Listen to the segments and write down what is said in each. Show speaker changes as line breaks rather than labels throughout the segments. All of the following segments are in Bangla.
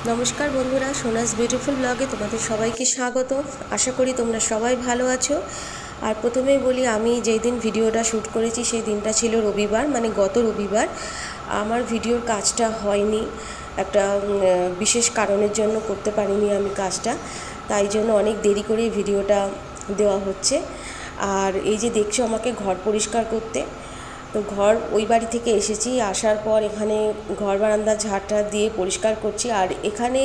नमस्कार बंधुरा सोनास ब्यूटीफुल ब्लगे तुम्हारे सबाइके स्वागत। आशा करी तुम्हारा सबाई भालो आछो। और प्रथमेई बोली आमी जेई दिन भिडियोटा शूट करेছি সেই দিনটা ছিল রবিবার, মানে গত রবিবার। আমার ভিডিওর কাজটা হয়নি, একটা বিশেষ কারণের জন্য করতে পারিনি আমি কাজটা, তাই জন্য অনেক দেরি করে ভিডিওটা দেওয়া হচ্ছে। আর এই যে দেখছো আমাকে ঘর পরিষ্কার করতে, তো ঘর ওই বাড়ি থেকে এসেছি, আসার পর এখানে ঘর বারান্দা ঝাড়টা দিয়ে পরিষ্কার করছি। আর এখানে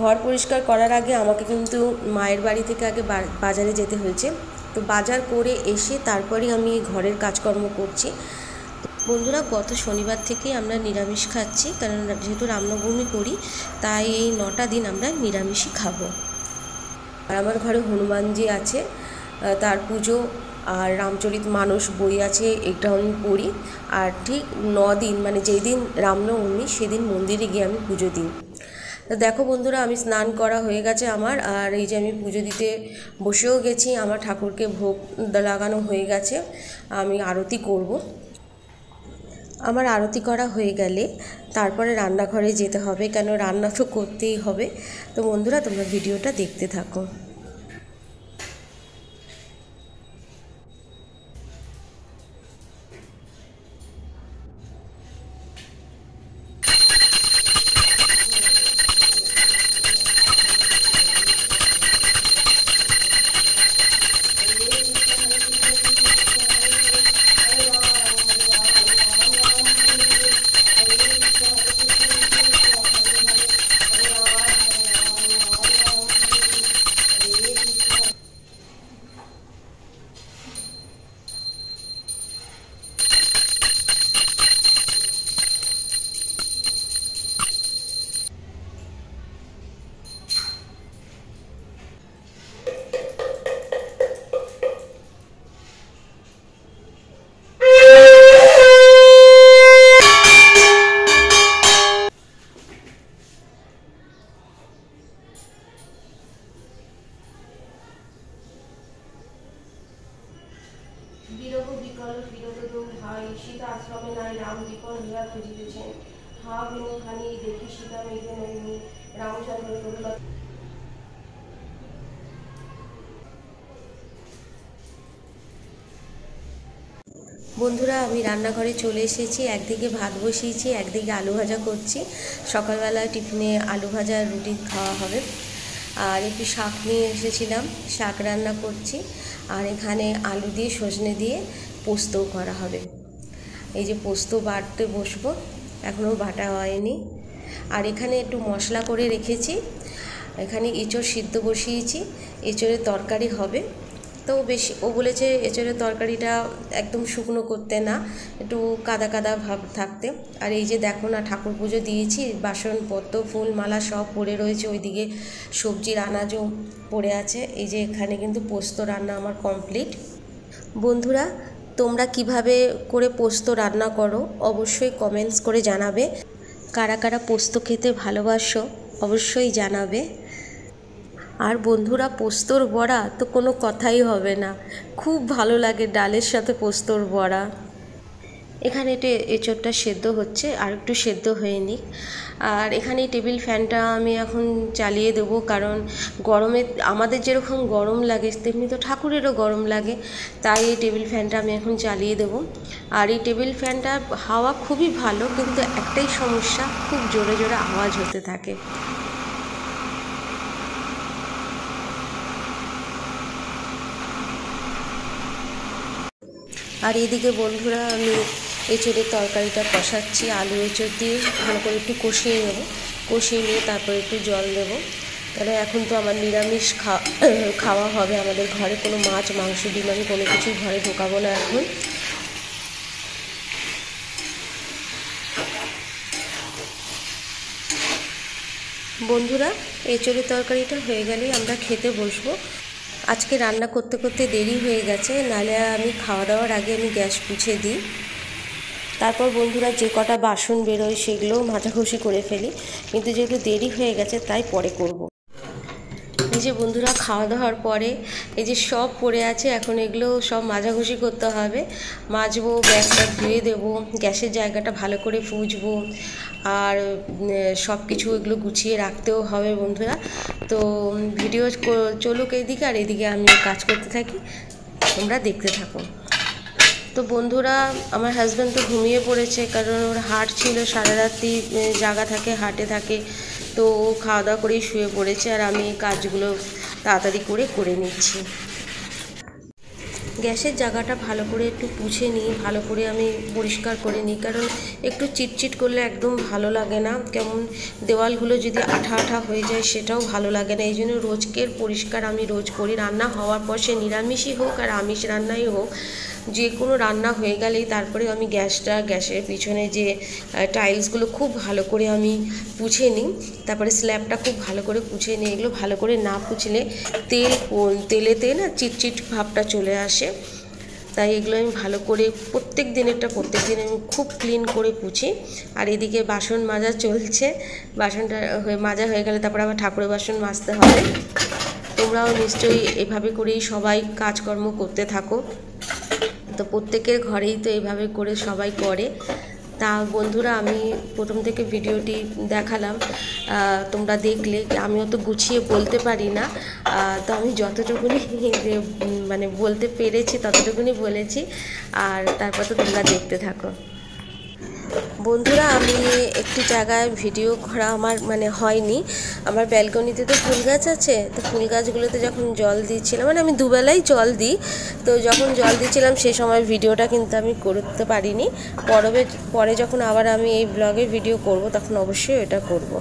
ঘর পরিষ্কার করার আগে আমাকে কিন্তু মায়ের বাড়ি থেকে আগে বাজারে যেতে হয়েছে, তো বাজার করে এসে তারপরেই আমি ঘরের কাজকর্ম করছি। বন্ধুরা গত শনিবার থেকে আমরা নিরামিষ খাচ্ছি, কারণ যেহেতু রামনবমী করি তাই এই 9টা দিন আমরা নিরামিষই খাবো। আর আমার ঘরে হনুমানজি আছে, তার পুজো আর রামচরিত মানস বই আছে, এটা আমি পড়ি। আর ঠিক 9 দিন মানে যেই দিন রামনবমী সেদিন মন্দিরে গিয়ে আমি পুজো দিই। তো দেখো বন্ধুরা আমি স্নান করা হয়ে গেছে আমার, আর এই যে আমি পুজো দিতে বসেও গেছি। আমার ঠাকুরকে ভোগ লাগানো হয়ে গেছে, আমি আরতি করব। আমার আরতি করা হয়ে গেলে তারপরে রান্নাঘরে যেতে হবে, কেন রান্না তো করতেই হবে। তো বন্ধুরা তোমরা ভিডিওটা দেখতে থাকো। বিরহ বিকল বিরত ভাই সীতা আশ্রমে নাই রাম বিকল হইয়া খুঁজিতেছেন, হা বিনখানি দেখি সীতা মেঘে নয়নি রামচন্দ্র তরুলা। বন্ধুরা আমি রান্নাঘরে চলে এসেছি, একদিকে ভাত বসিয়েছি, একদিকে আলু ভাজা করছি। সকালবেলা টিফিনে আলু ভাজা রুটি খাওয়া হবে। আর একটু শাক নিয়ে এসেছিলাম, শাক রান্না করছি। আর এখানে আলু দিয়ে সজনে দিয়ে পোস্তও করা হবে। এই যে পোস্ত বাটতে বসবো, এখনও বাটা হয়নি। আর এখানে একটু মশলা করে রেখেছি, এখানে এঁচড় সিদ্ধ বসিয়েছি, এঁচড়ের তরকারি হবে। তো বেশি ও বলেছে এঁচড়ের তরকারিটা একদম শুকনো করতে না, একটু কাদা কাদা ভাব থাকতে। আর এই যে দেখো না ঠাকুর পুজো দিয়েছি, বাসনপত্র ফুল মালা সব পড়ে রয়েছে, ওইদিকে সবজির আনাজও পড়ে আছে। এই যে এখানে কিন্তু পোস্ত রান্না আমার কমপ্লিট। বন্ধুরা তোমরা কিভাবে করে পোস্ত রান্না করো অবশ্যই কমেন্টস করে জানাবে। কারা কারা পোস্ত খেতে ভালোবাসো অবশ্যই জানাবে। আর বন্ধুরা পোস্তর বড়া তো কোনো কথাই হবে না, খুব ভালো লাগে ডালের সাথে পোস্তর বড়া। এখানে এঁচড়টা সেদ্ধ হচ্ছে, আর একটু সেদ্ধ হয়নি। আর এখানে টেবিল ফ্যানটা আমি এখন চালিয়ে দেবো, কারণ গরমে আমাদের যেরকম গরম লাগে তেমনি তো ঠাকুরেরও গরম লাগে, তাই এই টেবিল ফ্যানটা আমি এখন চালিয়ে দেবো। আর এই টেবিল ফ্যানটা হাওয়া খুবই ভালো, কিন্তু একটাই সমস্যা, খুব জোরে জোরে আওয়াজ হতে থাকে। আর এদিকে বন্ধুরা আমি এঁচড়ের তরকারিটা কষাচ্ছি, আলু এঁচড় দিয়ে ভালো করে একটু কষিয়ে নেব। কষিয়ে নিয়ে তারপর একটু জল দেবো, কারণ এখন তো আমার নিরামিষ খাওয়া হবে আমাদের ঘরে, কোনো মাছ মাংস ডিম আমি কোনো কিছুই ঘরে ঢোকাবো না এখন। বন্ধুরা এঁচড়ের তরকারিটা হয়ে গেলেই আমরা খেতে বসবো। আজকে রান্না করতে করতে দেরি হয়ে গেছে, নাহলে আমি খাওয়া দাওয়ার আগে আমি গ্যাস মুছে দিই। তারপর বন্ধুরা যে কটা বাসন বেরোয় সেগুলোও মাজাঘষি করে ফেলি, কিন্তু যেহেতু দেরি হয়ে গেছে তাই পরে করব। এই যে বন্ধুরা খাওয়া দাওয়ার পরে এই যে সব পড়ে আছে, এখন এগুলো সব মাজাঘষি করতে হবে, মাজবো, ব্যাগটা ধুয়ে দেবো, গ্যাসের জায়গাটা ভালো করে পুছবো, আর সব কিছু এগুলো গুছিয়ে রাখতেও হবে বন্ধুরা। তো ভিডিও চলুক এইদিকে, আর এদিকে আমি কাজ করতে থাকি, তোমরা দেখতে থাকো। তো বন্ধুরা আমার হাজব্যান্ড তো ঘুমিয়ে পড়েছে, কারণ ওর হাট ছিল, সারা রাত্রি জাগা থাকে, হাটে থাকে, তো ও খাওয়া দাওয়া করেই শুয়ে পড়েছে, আর আমি কাজগুলো তাড়াতাড়ি করে নিচ্ছি। গ্যাসের জায়গাটা ভালো করে একটু পুছে নিই, ভালো করে আমি পরিষ্কার করে নিই, কারণ একটু চিটচিট করলে একদম ভালো লাগে না, কেমন দেওয়ালগুলো যদি আঠা আঠা হয়ে যায় সেটাও ভালো লাগে না। এই জন্য রোজকের পরিষ্কার আমি রোজ করি। রান্না হওয়ার পর সে নিরামিষই হোক আর আমিষ রান্নাই হোক, যে কোনো রান্না হয়ে গেলেই তারপরে আমি গ্যাসের পিছনে যে টাইলসগুলো খুব ভালো করে আমি পুছে নিই, তারপরে স্ল্যাবটা খুব ভালো করে পুছে নিই। এগুলো ভালো করে না পুছলে তেলেতে না চিটচিট ভাবটা চলে আসে, তাই এগুলো আমি ভালো করে প্রত্যেক দিন আমি খুব ক্লিন করে পুছি। আর এদিকে বাসন মাজা চলছে, বাসনটা মাজা হয়ে গেলে তারপর আবার ঠাকুরের বাসন মাজতে হবে। তোমরাও নিশ্চয়ই এভাবে করেই সবাই কাজকর্ম করতে থাকো, তো প্রত্যেকের ঘরেই তো এইভাবে করে সবাই করে। তা বন্ধুরা আমি প্রথম থেকে ভিডিওটি দেখালাম, তোমরা দেখলে, আমিও তো গুছিয়ে বলতে পারি না, তো আমি যতটুকুনি মানে বলতে পেরেছি ততটুকুনি বলেছি, আর তারপর তো তোমরা দেখতে থাকো। বন্ধুরা আমি একটি জায়গায় ভিডিও করা আমার মানে হয়নি, আমার ব্যালকনিতে তো ফুল গাছ আছে, তো ফুল গাছগুলোতে যখন জল দিচ্ছিলাম, মানে আমি দুবেলাই জল দিই, তো যখন জল দিচ্ছিলাম সে সময় ভিডিওটা কিন্তু আমি করতে পারিনি। পরে যখন আবার আমি এই ব্লগের ভিডিও করব তখন অবশ্যই এটা করব।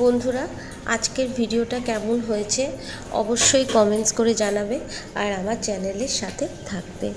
বন্ধুরা, আজকের ভিডিওটা কেমন হয়েছে অবশ্যই কমেন্টস করে জানাবে আর আমার চ্যানেলের সাথে থাকবে।